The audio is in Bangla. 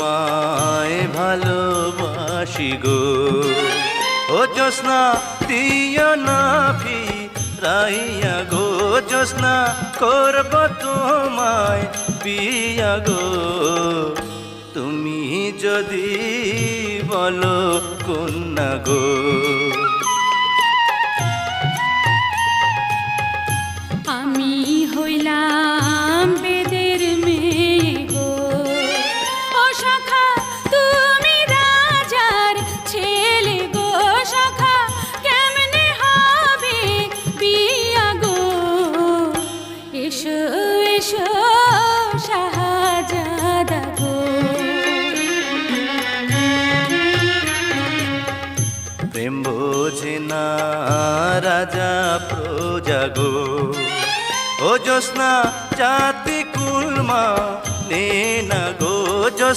তোমায় ভালোবাসি গো ও জ্যোৎস্না দিও না ফিরাইয়া গো জ্যোৎস্না করব তোমায় বিয়া গো তুমি যদি বলো কন্যা গো আমি হইলাম বেদের মেয়ে গো ও সখা তুমি রাজার ছেলে গো সখা কেমনে হবে বিয়া গো এসো এসো শাহজাদা গো প্রেম বোঝে না রাজা প্রজা গো ও জ্যোৎস্না জাতি কুলমা নে না গো